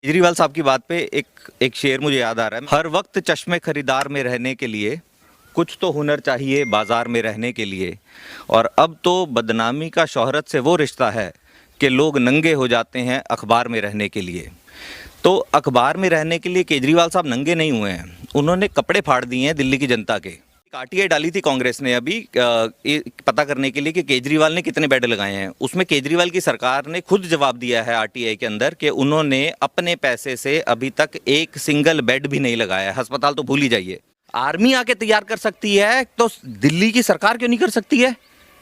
केजरीवाल साहब की बात पे एक शेर मुझे याद आ रहा है। हर वक्त चश्मे खरीदार में रहने के लिए कुछ तो हुनर चाहिए बाजार में रहने के लिए, और अब तो बदनामी का शोहरत से वो रिश्ता है कि लोग नंगे हो जाते हैं अखबार में रहने के लिए। तो अखबार में रहने के लिए केजरीवाल साहब नंगे नहीं हुए हैं, उन्होंने कपड़े फाड़ दिए हैं दिल्ली की जनता के। आरटीआई डाली थी कांग्रेस ने अभी पता करने के लिए कि केजरीवाल ने कितने बेड लगाए हैं। उसमें केजरीवाल की सरकार ने खुद जवाब दिया है आरटीआई के अंदर कि उन्होंने अपने पैसे से अभी तक एक सिंगल बेड भी नहीं लगाया है। अस्पताल तो भूल ही जाइए। आर्मी आके तैयार कर सकती है तो दिल्ली की सरकार क्यों नहीं कर सकती है?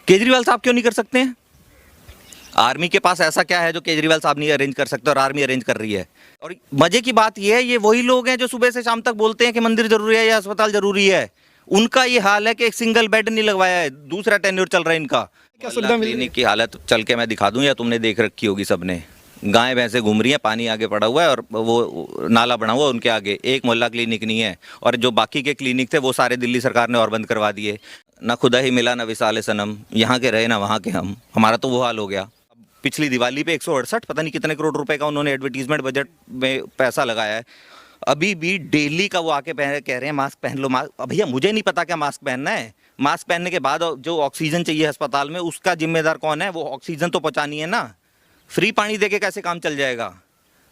केजरीवाल साहब क्यों नहीं कर सकते हैं? आर्मी के पास ऐसा क्या है जो केजरीवाल साहब नहीं अरेंज कर सकते और आर्मी अरेंज कर रही है? और मजे की बात यह है, ये वही लोग हैं जो सुबह से शाम तक बोलते हैं कि मंदिर जरूरी है या अस्पताल जरूरी है। उनका ये हाल है कि एक सिंगल बेड नहीं लगवाया है, दूसरा टेन्योर चल रहा है इनका। क्या सुविधा मिल रही? की हालत चल के मैं दिखा दूं या तुमने देख रखी होगी सबने। गाय भैंसे घूम रही हैं, पानी आगे पड़ा हुआ है और वो नाला बना हुआ उनके आगे। एक मोहल्ला क्लिनिक नहीं है, और जो बाकी के क्लिनिक थे वो सारे दिल्ली सरकार ने और बंद करवा दिए। ना खुदा ही मिला ना विसाले सनम, यहाँ के रहे ना वहाँ के हम। हमारा तो वो हाल हो गया। पिछली दिवाली पे 168 पता नहीं कितने करोड़ रुपए का उन्होंने एडवर्टीजमेंट बजट में पैसा लगाया है। अभी भी डेली का वो आके कह रहे हैं मास्क पहन लो। मास्क भैया मुझे नहीं पता क्या मास्क पहनना है। मास्क पहनने के बाद जो ऑक्सीजन चाहिए अस्पताल में उसका जिम्मेदार कौन है? वो ऑक्सीजन तो पहुंचानी है ना। फ्री पानी दे के कैसे काम चल जाएगा?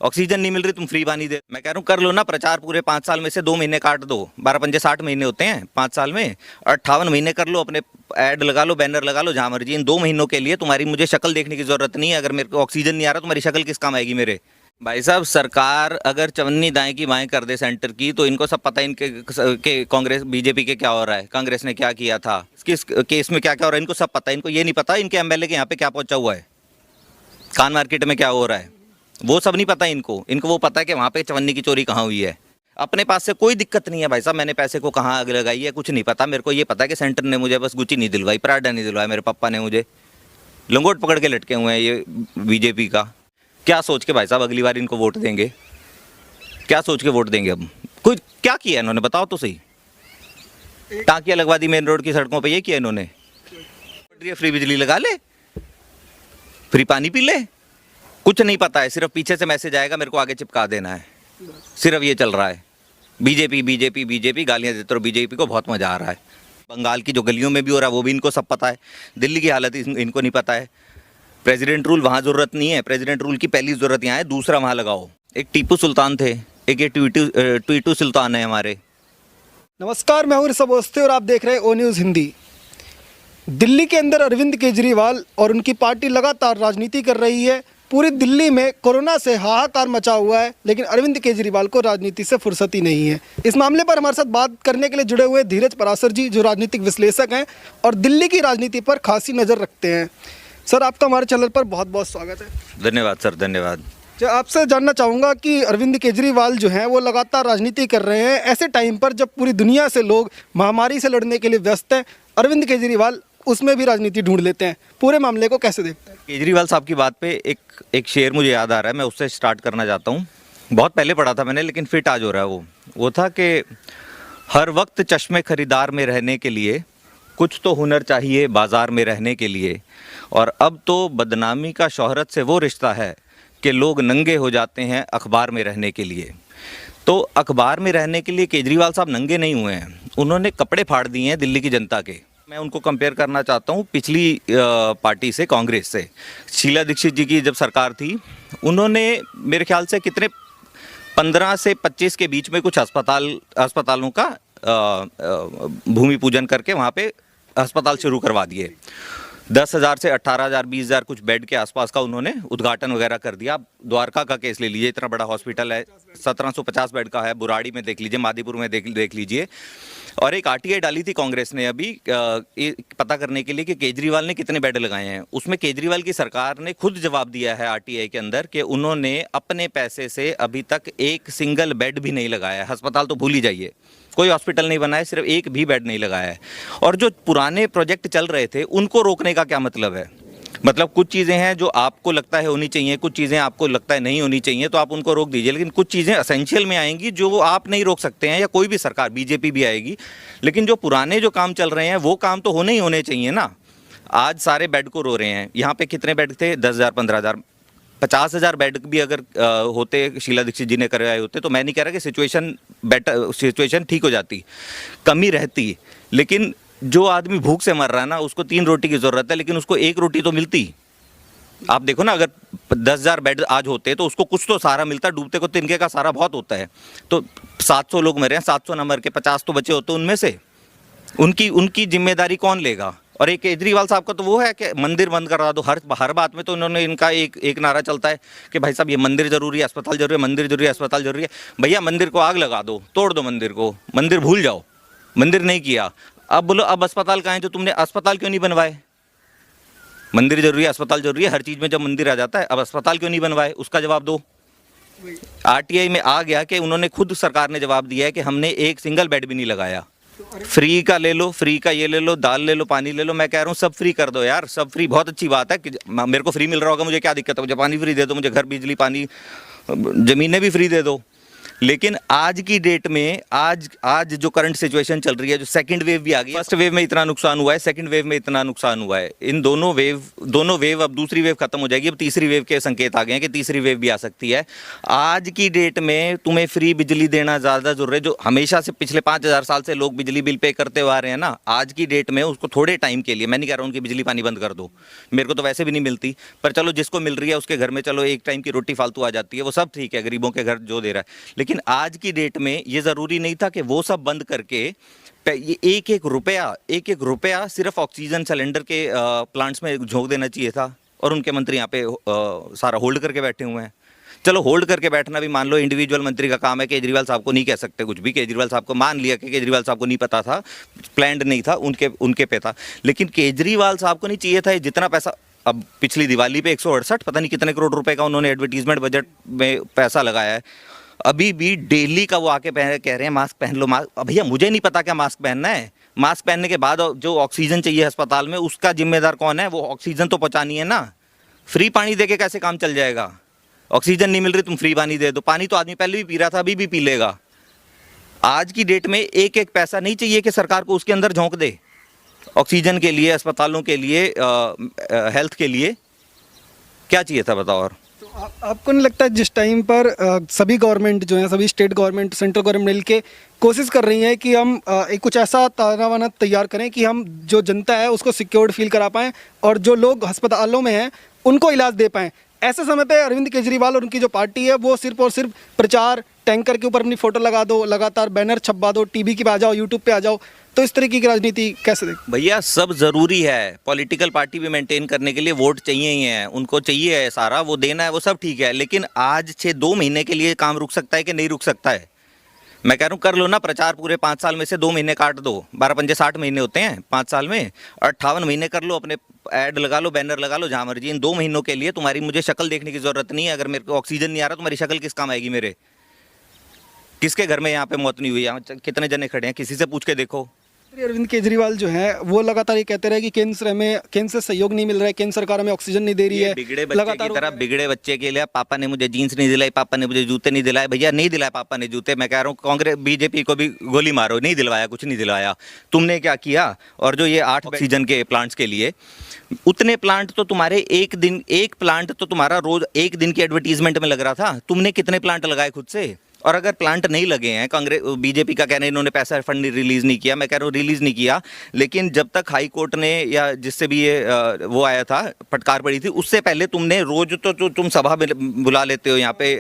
ऑक्सीजन नहीं मिल रही, तुम फ्री पानी दे। मैं कह रहा हूँ कर लो ना प्रचार, पूरे 5 साल में से 2 महीने काट दो। 12 पंजे 60 महीने होते हैं 5 साल में, 58 महीने कर लो। अपने ऐड लगा लो, बैनर लगा लो, जहाँ मर्जी। इन 2 महीनों के लिए तुम्हारी मुझे शक्ल देखने की जरूरत नहीं है। अगर मेरे को ऑक्सीजन नहीं आ रहा, तुम्हारी शक्ल किस काम आएगी मेरे? भाई साहब, सरकार अगर चवन्नी दाएं की बाएं कर दे सेंटर की, तो इनको सब पता है इनके कांग्रेस बीजेपी के क्या हो रहा है, कांग्रेस ने क्या किया था, किस केस में क्या क्या हो रहा है, इनको सब पता है। इनको ये नहीं पता इनके एमएलए के यहाँ पे क्या पहुंचा हुआ है, कान मार्केट में क्या हो रहा है, वो सब नहीं पता इनको। इनको वो पता है कि वहाँ पे चवन्नी की चोरी कहाँ हुई है। अपने पास से कोई दिक्कत नहीं है भाई साहब, मैंने पैसे को कहाँ आग लगाई है कुछ नहीं पता। मेरे को ये पता है कि सेंटर ने मुझे बस गुची नहीं दिलवाई, पराठा नहीं दिलवाया, मेरे पापा ने मुझे लंगोट पकड़ के लटके हुए हैं ये बीजेपी का। क्या सोच के भाई साहब अगली बार इनको वोट देंगे? क्या सोच के वोट देंगे? अब कुछ क्या किया इन्होंने बताओ तो सही। टांकियां लगवा दी मेन रोड की सड़कों पे, ये किया इन्होंने? फ्री बिजली लगा ले, फ्री पानी पी ले, कुछ नहीं पता है। सिर्फ पीछे से मैसेज आएगा मेरे को आगे चिपका देना है, सिर्फ ये चल रहा है। बीजेपी बीजेपी बीजेपी गालियां देते रहो, बीजेपी को बहुत मजा आ रहा है। बंगाल की जो गलियों में भी हो रहा है वो भी इनको सब पता है। दिल्ली की हालत इनको नहीं पता है। प्रेसिडेंट रूल वहाँ ज़रूरत नहीं है, प्रेसिडेंट रूल की पहली ज़रूरत यहाँ है, दूसरा वहाँ लगाओ। एक टीपू सुल्तान थे, एक ये ट्वीटू सुल्तान है हमारे। नमस्कार, मैं हूं ऋषभ अवस्थी और आप देख रहे हैं ओ न्यूज़ हिंदी। दिल्ली के अंदर अरविंद केजरीवाल और उनकी पार्टी लगातार राजनीति कर रही है। पूरी दिल्ली में कोरोना से हाहाकार मचा हुआ है, लेकिन अरविंद केजरीवाल को राजनीति से फुर्सत ही नहीं है। इस मामले पर हमारे साथ बात करने के लिए जुड़े हुए धीरज पराशर जी, जो राजनीतिक विश्लेषक हैं और दिल्ली की राजनीति पर खासी नज़र रखते हैं। सर, आपका हमारे चैनल पर बहुत बहुत स्वागत है। धन्यवाद सर, धन्यवाद। जो आपसे जानना चाहूँगा कि अरविंद केजरीवाल जो हैं वो लगातार राजनीति कर रहे हैं, ऐसे टाइम पर जब पूरी दुनिया से लोग महामारी से लड़ने के लिए व्यस्त हैं, अरविंद केजरीवाल उसमें भी राजनीति ढूंढ लेते हैं। पूरे मामले को कैसे देखते हैं? केजरीवाल साहब की बात पे एक शेर मुझे याद आ रहा है, मैं उससे स्टार्ट करना चाहता हूँ। बहुत पहले पढ़ा था मैंने, लेकिन फिट आज हो रहा है। वो था कि हर वक्त चश्मे खरीदार में रहने के लिए कुछ तो हुनर चाहिए बाजार में रहने के लिए, और अब तो बदनामी का शोहरत से वो रिश्ता है कि लोग नंगे हो जाते हैं अखबार में रहने के लिए। तो अखबार में रहने के लिए केजरीवाल साहब नंगे नहीं हुए हैं, उन्होंने कपड़े फाड़ दिए हैं दिल्ली की जनता के। मैं उनको कंपेयर करना चाहता हूँ पिछली पार्टी से, कांग्रेस से। शीला दीक्षित जी की जब सरकार थी, उन्होंने मेरे ख्याल से कितने 15 से 25 के बीच में कुछ अस्पतालों का भूमि पूजन करके वहाँ पे अस्पताल शुरू करवा दिए। 10,000 से 18,000 20,000 कुछ बेड के आसपास का उन्होंने उद्घाटन वगैरह कर दिया। आप द्वारका का केस ले लीजिए, इतना बड़ा हॉस्पिटल है, 1750 बेड का है। बुराड़ी में देख लीजिए, मादीपुर में देख लीजिए। और एक आरटीआई डाली थी कांग्रेस ने अभी पता करने के लिए कि केजरीवाल ने कितने बेड लगाए हैं। उसमें केजरीवाल की सरकार ने खुद जवाब दिया है आरटीआई के अंदर कि उन्होंने अपने पैसे से अभी तक एक सिंगल बेड भी नहीं लगाया है। अस्पताल तो भूल ही जाइए, कोई हॉस्पिटल नहीं बनाया, सिर्फ एक भी बेड नहीं लगाया है। और जो पुराने प्रोजेक्ट चल रहे थे उनको रोकने का क्या मतलब है? मतलब कुछ चीज़ें हैं जो आपको लगता है होनी चाहिए, कुछ चीज़ें आपको लगता है नहीं होनी चाहिए, तो आप उनको रोक दीजिए। लेकिन कुछ चीज़ें एसेंशियल में आएंगी जो आप नहीं रोक सकते हैं, या कोई भी सरकार, बीजेपी भी आएगी। लेकिन जो पुराने जो काम चल रहे हैं वो काम तो होने ही होने चाहिए ना। आज सारे बेड को रो रहे हैं। यहाँ पे कितने बेड थे? 10,000 15,000। 50,000 बेड भी अगर होते, शीला दीक्षित जी ने करवाए होते, तो मैं नहीं कह रहा कि सिचुएशन ठीक हो जाती, कमी रहती। लेकिन जो आदमी भूख से मर रहा है ना, उसको 3 रोटी की ज़रूरत है, लेकिन उसको 1 रोटी तो मिलती। आप देखो ना, अगर 10,000 बेड आज होते तो उसको कुछ तो सहारा मिलता, डूबते को तिनके का सहारा बहुत होता है। तो 700 लोग मरे हैं, 700 न मर के 50 तो बचे होते उनमें से, उनकी जिम्मेदारी कौन लेगा? और एक केजरीवाल साहब का तो वो है कि मंदिर बंद करा दो, हर बात में तो उन्होंने, इनका एक नारा चलता है कि भाई साहब ये मंदिर जरूरी है, अस्पताल जरूरी है, मंदिर जरूरी है, अस्पताल जरूरी है। भैया मंदिर को आग लगा दो, तोड़ दो मंदिर को, मंदिर भूल जाओ, मंदिर नहीं किया। अब बोलो अब अस्पताल कहाँ है? जो तुमने अस्पताल क्यों नहीं बनवाए? मंदिर जरूरी है, अस्पताल जरूरी है, हर चीज में जब मंदिर आ जाता है, अब अस्पताल क्यों नहीं बनवाए? उसका जवाब दो। आरटीआई में आ गया कि उन्होंने खुद, सरकार ने जवाब दिया है कि हमने एक सिंगल बेड भी नहीं लगाया। फ्री का ले लो, फ्री का ये ले लो, दाल ले लो, पानी ले लो, मैं कह रहा हूँ सब फ्री कर दो यार, सब फ्री। बहुत अच्छी बात है कि मेरे को फ्री मिल रहा होगा, मुझे क्या दिक्कत है? मुझे पानी फ्री दे दो, मुझे घर, बिजली, पानी, जमीनें भी फ्री दे दो। लेकिन आज की डेट में, आज जो करंट सिचुएशन चल रही है, जो सेकंड वेव भी आ गई, फर्स्ट वेव में इतना नुकसान हुआ है, सेकंड वेव में इतना नुकसान हुआ है, इन दोनों वेव, अब दूसरी वेव खत्म हो जाएगी, अब तीसरी वेव के संकेत आ गए हैं कि तीसरी वेव भी आ सकती है। आज की डेट में तुम्हें फ्री बिजली देना ज़्यादा जरूरी है। जो हमेशा से पिछले 5,000 साल से लोग बिजली बिल पे करते हुए आ रहे हैं ना, आज की डेट में उसको थोड़े टाइम के लिए, मैं नहीं कह रहा हूँ उनकी बिजली पानी बंद कर दो, मेरे को तो वैसे भी नहीं मिलती, पर चलो जिसको मिल रही है उसके घर में चलो एक टाइम की रोटी फालतू आ जाती है, वो सब ठीक है, गरीबों के घर जो दे रहा है। लेकिन आज की डेट में ये जरूरी नहीं था कि वो सब बंद करके ये एक रुपया सिर्फ ऑक्सीजन सिलेंडर के प्लांट्स में झोंक देना चाहिए था, और उनके मंत्री यहाँ पे सारा होल्ड करके बैठे हुए हैं। चलो होल्ड करके बैठना भी मान लो इंडिविजुअल मंत्री का काम है, केजरीवाल साहब को नहीं कह सकते कुछ भी। केजरीवाल साहब को मान लिया कि केजरीवाल साहब को नहीं पता था, प्लान्ड नहीं था, उनके पे था। लेकिन केजरीवाल साहब को नहीं चाहिए था जितना पैसा, अब पिछली दिवाली पे 168 पता नहीं कितने करोड़ रुपए का उन्होंने एडवर्टीजमेंट बजट में पैसा लगाया है। अभी भी डेली का वो आके कह रहे हैं मास्क पहन लो, मास्क। भैया मुझे नहीं पता क्या मास्क पहनना है। मास्क पहनने के बाद जो ऑक्सीजन चाहिए अस्पताल में, उसका जिम्मेदार कौन है? वो ऑक्सीजन तो पहुंचानी है ना। फ्री पानी देके कैसे काम चल जाएगा? ऑक्सीजन नहीं मिल रही, तुम फ्री पानी दे दो। पानी तो आदमी पहले भी पी रहा था, अभी भी पी लेगा। आज की डेट में एक पैसा नहीं चाहिए कि सरकार को उसके अंदर झोंक दे, ऑक्सीजन के लिए, अस्पतालों के लिए, हेल्थ के लिए। क्या चाहिए था बताओ? और आपको नहीं लगता है जिस टाइम पर सभी गवर्नमेंट जो है, सभी स्टेट गवर्नमेंट, सेंट्रल गवर्नमेंट मिल के कोशिश कर रही है कि हम एक कुछ ऐसा ताना वाना तैयार करें कि हम जो जनता है उसको सिक्योर्ड फील करा पाएँ और जो लोग अस्पतालों में हैं उनको इलाज दे पाएँ, ऐसे समय पे अरविंद केजरीवाल और उनकी जो पार्टी है वो सिर्फ और सिर्फ प्रचार, टैंकर के ऊपर अपनी फोटो लगा दो, लगातार बैनर छपवा दो, टीवी पे आ जाओ, यूट्यूब पे आ जाओ, तो इस तरीके की राजनीति कैसे देख? भैया सब जरूरी है, पॉलिटिकल पार्टी भी मेंटेन करने के लिए वोट चाहिए ही है, उनको चाहिए है सारा, वो देना है, वो सब ठीक है। लेकिन आज 2 महीने के लिए काम रुक सकता है कि नहीं रुक सकता है? मैं कह रहा हूँ कर लो ना प्रचार, पूरे 5 साल में से 2 महीने काट दो, 12 पंजे 60 महीने होते हैं 5 साल में, 58 महीने कर लो, अपने ऐड लगा लो, बैनर लगा लो, जहाँ मर्जी। इन 2 महीनों के लिए तुम्हारी मुझे शक्ल देखने की जरूरत नहीं है। अगर मेरे को ऑक्सीजन नहीं आ रहा, तुम्हारी शक्ल किस काम आएगी? मेरे किसके घर में यहाँ पे मौत नहीं हुई? यहाँ कितने जने खड़े हैं, किसी से पूछ के देखो। अरविंद केजरीवाल जो है वो लगातार ये कहते रहे कि केंद्र से सहयोग नहीं मिल रहा है, केंद्र सरकार हमें ऑक्सीजन नहीं दे रही है। बिगड़े बच्चे की तरह, बिगड़े बच्चे के लिए पापा ने मुझे जीन्स नहीं दिलाई, पापा ने मुझे जूते नहीं दिलाए। भैया नहीं दिलाए पापा ने जूते। मैं कह रहा हूँ कांग्रेस बीजेपी को भी गोली मारो, नहीं दिलवाया, कुछ नहीं दिलवाया। तुमने क्या किया? और जो ये 8 ऑक्सीजन के प्लांट्स के लिए, उतने प्लांट तो तुम्हारे एक प्लांट तो तुम्हारा रोज 1 दिन की एडवर्टीजमेंट में लग रहा था। तुमने कितने प्लांट लगाए खुद से? और अगर प्लांट नहीं लगे हैं, कांग्रेस बीजेपी का कहना है इन्होंने पैसा फंड रिलीज नहीं किया, मैं कह रहा हूँ रिलीज नहीं किया, लेकिन जब तक हाई कोर्ट ने या जिससे भी ये वो आया था, फटकार पड़ी थी, उससे पहले तुमने रोज तो तुम सभा बुला लेते हो यहाँ पे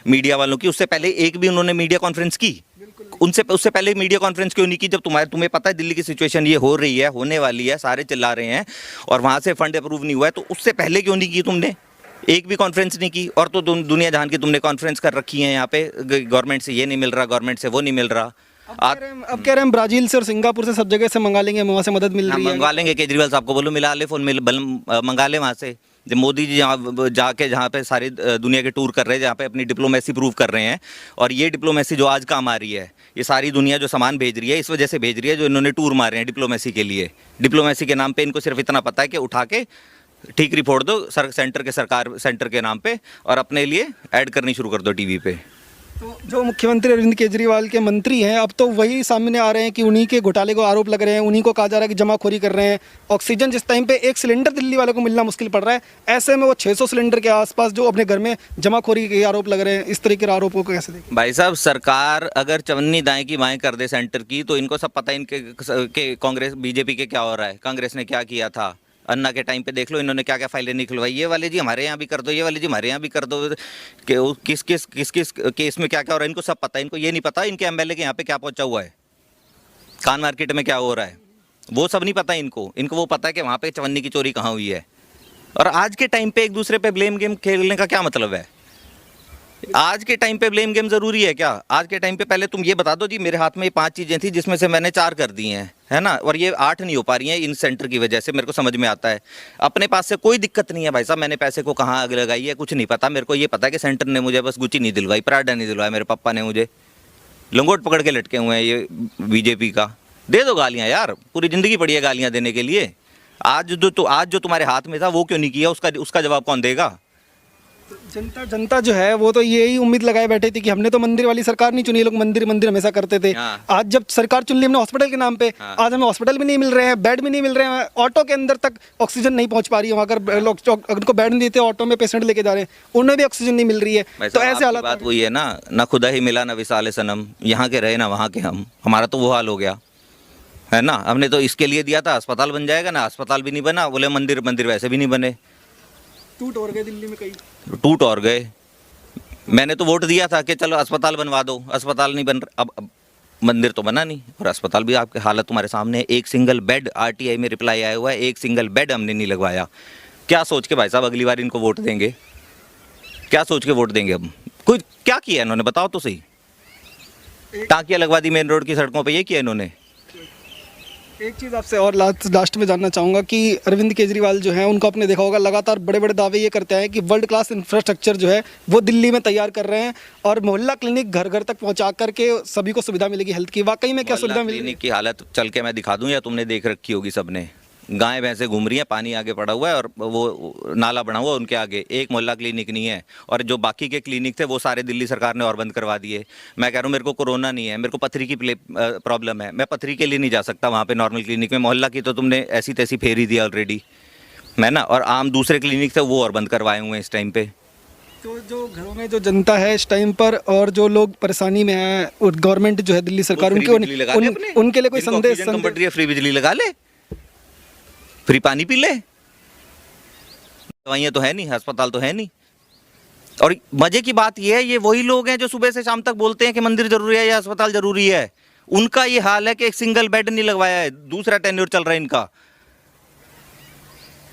मीडिया वालों की, उससे पहले एक भी उन्होंने मीडिया कॉन्फ्रेंस की? उससे पहले मीडिया कॉन्फ्रेंस क्यों नहीं की? जब तुम्हें पता है दिल्ली की सिचुएशन ये हो रही है, होने वाली है, सारे चिल्ला रहे हैं और वहाँ से फंड अप्रूव नहीं हुआ है, तो उससे पहले क्यों नहीं की तुमने? एक भी कॉन्फ्रेंस नहीं की। और तो दुनिया जहान की तुमने कॉन्फ्रेंस कर रखी है यहाँ पे, गवर्नमेंट से ये नहीं मिल रहा, गवर्नमेंट से वो नहीं मिल रहा। अब कह रहे हैं ब्राजील से और सिंगापुर से सब जगह से मंगा लेंगे, वहाँ से मदद मिल रही है। मंगवा लेंगे, केजरीवाल साहब को बोलो मिला ले फोन, मंगा ले वहाँ से। जब मोदी जी जाके जहाँ पे सारी दुनिया के टूर कर रहे हैं, जहाँ पे अपनी डिप्लोमेसी प्रूव कर रहे हैं, और ये डिप्लोमेसी जो आज काम आ रही है, ये सारी दुनिया जो सामान भेज रही है इस वजह से भेज रही है, जो इन्होंने टूर मारे हैं डिप्लोमेसी के लिए। डिप्लोमेसी के नाम पे इनको सिर्फ इतना पता है कि उठा के ठीक रिपोर्ट दो सेंटर के नाम पे और अपने लिए ऐड करनी शुरू कर दो टीवी पे। तो जो मुख्यमंत्री अरविंद केजरीवाल के मंत्री हैं अब तो वही सामने आ रहे हैं कि उन्हीं के घोटाले को आरोप लग रहे हैं, उन्हीं को कहा जा रहा है कि जमाखोरी कर रहे हैं। ऑक्सीजन जिस टाइम पे एक सिलेंडर दिल्ली वालों को मिलना मुश्किल पड़ रहा है, ऐसे में वो 600 सिलेंडर के आसपास जो अपने घर में जमाखोरी के आरोप लग रहे हैं, इस तरीके के आरोपों को कैसे देखें? भाई साहब, सरकार अगर चवन्नी दाएं की बाएं कर दे सेंटर की, तो इनको सब पता है इनके के कांग्रेस बीजेपी के क्या हो रहा है, कांग्रेस ने क्या किया था। अन्ना के टाइम पे देख लो इन्होंने क्या क्या फाइलें निकलवाई, ये वाले जी हमारे यहाँ भी कर दो, ये वाले जी हमारे यहाँ भी कर दो, कि किस किस केस में क्या क्या हो रहा है इनको सब पता है। इनको ये नहीं पता इनके एमएलए के यहाँ पे क्या पहुंचा हुआ है, कान मार्केट में क्या हो रहा है, वो सब नहीं पता इनको। इनको वो पता है कि वहाँ पे चवन्नी की चोरी कहाँ हुई है। और आज के टाइम पे एक दूसरे पे ब्लेम गेम खेलने का क्या मतलब है? आज के टाइम पे ब्लेम गेम जरूरी है क्या? आज के टाइम पे पहले तुम ये बता दो जी, मेरे हाथ में ये 5 चीजें थी जिसमें से मैंने 4 कर दी हैं, है ना, और ये 8 नहीं हो पा रही हैं इन सेंटर की वजह से। मेरे को समझ में आता है, अपने पास से कोई दिक्कत नहीं है भाई साहब, मैंने पैसे को कहाँ आग लगाई है कुछ नहीं पता। मेरे को ये पता है कि सेंटर ने मुझे बस गुची नहीं दिलवाई, पराठा नहीं दिलवाया, मेरे पापा ने मुझे लंगोट पकड़ के लटके हुए हैं ये बीजेपी का। दे दो गालियाँ यार, पूरी जिंदगी पड़ी है गालियाँ देने के लिए। आज जो तुम्हारे हाथ में था वो क्यों नहीं किया, उसका जवाब कौन देगा? जनता जो है वो तो यही उम्मीद लगाए बैठे थी कि हमने तो मंदिर वाली सरकार नहीं चुनी, ये लोग मंदिर मंदिर हमेशा करते थे। हाँ। आज जब सरकार चुन ली हमने हॉस्पिटल के नाम पे, हाँ। आज हमें हॉस्पिटल भी नहीं मिल रहे हैं, बेड भी नहीं मिल रहे हैं, ऑटो के अंदर तक ऑक्सीजन नहीं पहुंच पा रही है। वहाँ अगर लोग उनको बेड नहीं देते, ऑटो में पेशेंट लेके जा रहे हैं, उन्हें भी ऑक्सीजन नहीं मिल रही है। तो ऐसे हालात, बात वही है ना खुदा ही मिला ना विसाले सनम, यहाँ के रहे ना वहाँ के हम, हमारा तो वो हाल हो गया है ना। हमने तो इसके लिए दिया था अस्पताल बन जाएगा ना, अस्पताल भी नहीं बना, बोले मंदिर वैसे भी नहीं बने, टूट और गए दिल्ली में कई, टूट और गए। मैंने तो वोट दिया था कि चलो अस्पताल बनवा दो, अस्पताल नहीं बन रहा, अब मंदिर तो बना नहीं और अस्पताल भी आपके हालत तुम्हारे सामने है। एक सिंगल बेड, आरटीआई में रिप्लाई आया हुआ है, एक सिंगल बेड हमने नहीं लगवाया। क्या सोच के भाई साहब अगली बार इनको वोट देंगे? क्या सोच के वोट देंगे? अब कुछ क्या किया इन्होंने बताओ तो सही। टांकियाँ लगवा दी मेन रोड की सड़कों पर, ये किया इन्होंने। एक चीज़ आपसे और लास्ट में जानना चाहूँगा कि अरविंद केजरीवाल जो है उनको आपने देखा होगा लगातार बड़े बड़े दावे ये करते हैं कि वर्ल्ड क्लास इंफ्रास्ट्रक्चर जो है वो दिल्ली में तैयार कर रहे हैं और मोहल्ला क्लिनिक घर घर तक पहुंचा करके सभी को सुविधा मिलेगी हेल्थ की। वाकई में क्या सुविधा मिलेगी? क्लिनिक की हालत चल के मैं दिखा दूं या तुमने देख रखी होगी सबने, गायें भैंसें घूम रही हैं, पानी आगे पड़ा हुआ है और वो नाला बना हुआ उनके आगे, एक मोहल्ला क्लिनिक नहीं है। और जो बाकी के क्लिनिक थे वो सारे दिल्ली सरकार ने और बंद करवा दिए। मैं कह रहा हूँ मेरे को कोरोना नहीं है, मेरे को पथरी की प्रॉब्लम है, मैं पथरी के लिए नहीं जा सकता वहाँ पे नॉर्मल क्लिनिक में। मोहल्ला की तो तुमने ऐसी तैसी फेर ही दी ऑलरेडी, है ना। और आम दूसरे क्लिनिक थे वो और बंद करवाए हुए हैं इस टाइम पे। तो जो घरों में जो जनता है इस टाइम पर और जो लोग परेशानी में है, गवर्नमेंट जो है दिल्ली सरकार उनके लिए कोई संदेश? फ्री बिजली लगा ले, फ्री पानी पी ले, दवाइयाँ तो है नहीं, अस्पताल तो है नहीं। और मजे की बात यह है, ये वही लोग हैं जो सुबह से शाम तक बोलते हैं कि मंदिर जरूरी है या अस्पताल जरूरी है। उनका ये हाल है कि एक सिंगल बेड नहीं लगवाया है, दूसरा टेन्योर चल रहा है इनका।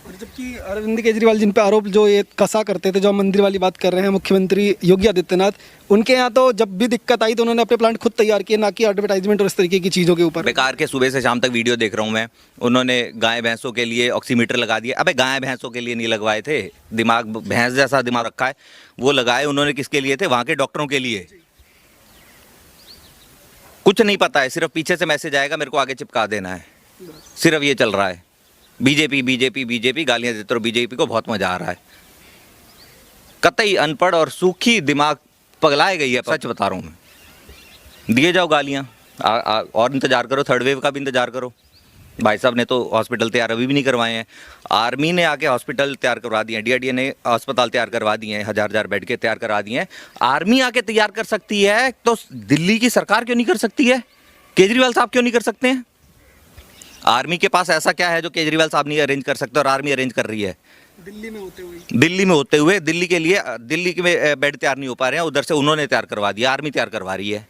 और जबकि अरविंद केजरीवाल जिन पे आरोप जो ये कसा करते थे, जो हम मंदिर वाली बात कर रहे हैं, मुख्यमंत्री योगी आदित्यनाथ, उनके यहाँ तो जब भी दिक्कत आई तो उन्होंने अपने प्लांट खुद तैयार किए, ना कि एडवर्टाइजमेंट और इस तरीके की चीज़ों के ऊपर। बेकार के सुबह से शाम तक वीडियो देख रहा हूँ मैं, उन्होंने गाय भैंसों के लिए ऑक्सीमीटर लगा दिया। अबे गाय भैंसों के लिए नहीं लगवाए थे, दिमाग भैंस जैसा दिमाग रखा है, वो लगाए उन्होंने किसके लिए थे? वहाँ के डॉक्टरों के लिए। कुछ नहीं पता है, सिर्फ पीछे से मैसेज आएगा मेरे को आगे चिपका देना है, सिर्फ ये चल रहा है। बीजेपी गालियां देते रहो, बीजेपी को बहुत मजा आ रहा है। कतई अनपढ़ और सूखी दिमाग पगलाए गई है, सच बता रहा हूँ मैं। दिए जाओ गालियां, और इंतजार करो, थर्ड वेव का भी इंतजार करो। भाई साहब ने तो हॉस्पिटल तैयार अभी भी नहीं करवाए हैं। आर्मी ने आके हॉस्पिटल तैयार करवा दिए हैं, डीआरडीए ने अस्पताल तैयार करवा दिए हैं, 1000 बेड के तैयार करवा दिए हैं। आर्मी आके तैयार कर सकती है तो दिल्ली की सरकार क्यों नहीं कर सकती है? केजरीवाल साहब क्यों नहीं कर सकते हैं? आर्मी के पास ऐसा क्या है जो केजरीवाल साहब नहीं अरेंज कर सकते और आर्मी अरेंज कर रही है? दिल्ली में होते हुए दिल्ली के लिए दिल्ली में बेड तैयार नहीं हो पा रहे हैं, उधर से उन्होंने तैयार करवा दिया, आर्मी तैयार करवा रही है।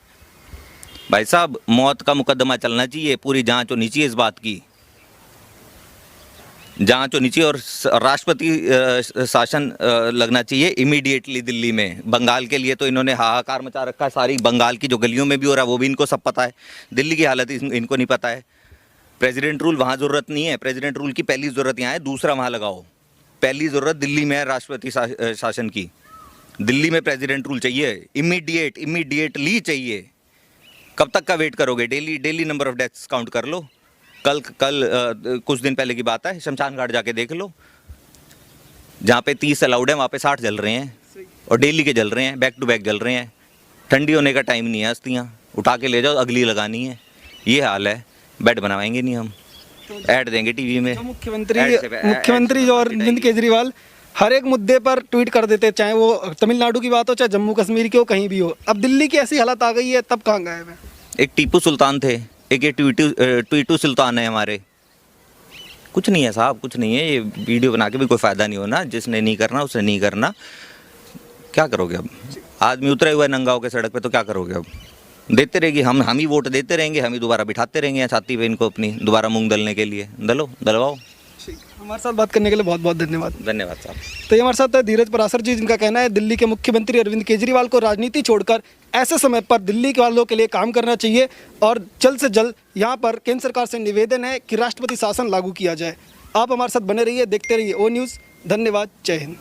भाई साहब मौत का मुकदमा चलना चाहिए, पूरी जांच होनी चाहिए इस बात की, जांच होनी चाहिए और राष्ट्रपति शासन लगना चाहिए इमीडिएटली दिल्ली में। बंगाल के लिए तो इन्होंने हाहाकार मचा रखा है, सारी बंगाल की जो गलियों में भी हो रहा है वो भी इनको सब पता है, दिल्ली की हालत इनको नहीं पता है। प्रेसिडेंट रूल वहाँ ज़रूरत नहीं है, प्रेसिडेंट रूल की पहली ज़रूरत यहाँ है, दूसरा वहाँ लगाओ। पहली ज़रूरत दिल्ली में है राष्ट्रपति शासन की, दिल्ली में प्रेसिडेंट रूल चाहिए, इमीडिएटली चाहिए। कब तक का वेट करोगे? Daily number of deaths count कर लो। कल कुछ दिन पहले की बात है, शमशान घाट जाके देख लो, जहाँ पे 30 अलाउड है वहाँ पे 60 जल रहे हैं और डेली के जल रहे हैं, बैक टू बैक जल रहे हैं। ठंडी होने का टाइम नहीं है हस्तियाँ, उठा के ले जाओ, अगली लगानी है, ये हाल है। बेड बनवाएंगे नहीं हम, ऐड देंगे टीवी में। जो मुख्यमंत्री जो अरविंद केजरीवाल हर एक मुद्दे पर ट्वीट कर देते, चाहे वो तमिलनाडु की बात हो, चाहे जम्मू कश्मीर की हो, कहीं भी हो। अब दिल्ली की ऐसी हालत आ गई है, तब कहाँ गए हैं? एक टीपू सुल्तान थे, एक ये ट्वीटू सुल्तान है हमारे। कुछ नहीं है साहब, कुछ नहीं है। ये वीडियो बना के भी कोई फ़ायदा नहीं होना, जिसने नहीं करना उसने नहीं करना। क्या करोगे अब? आदमी उतरे हुआ है नंगा होकर सड़क पे, तो क्या करोगे अब? देते रहेगी, हम ही वोट देते रहेंगे, हम ही दोबारा बिठाते रहेंगे यहाँ छाती पे इनको अपनी, दोबारा मूंग दलने के लिए। दलवाओ। हमारे साथ बात करने के लिए बहुत बहुत धन्यवाद। धन्यवाद साहब। तो ये हमारे साथ है धीरज पराशर जी, जिनका कहना है दिल्ली के मुख्यमंत्री अरविंद केजरीवाल को राजनीति छोड़कर ऐसे समय पर दिल्ली के वालों के लिए काम करना चाहिए और जल्द से जल्द यहाँ पर केंद्र सरकार से निवेदन है कि राष्ट्रपति शासन लागू किया जाए। आप हमारे साथ बने रहिए, देखते रहिए ओ न्यूज़। धन्यवाद, जय हिंद।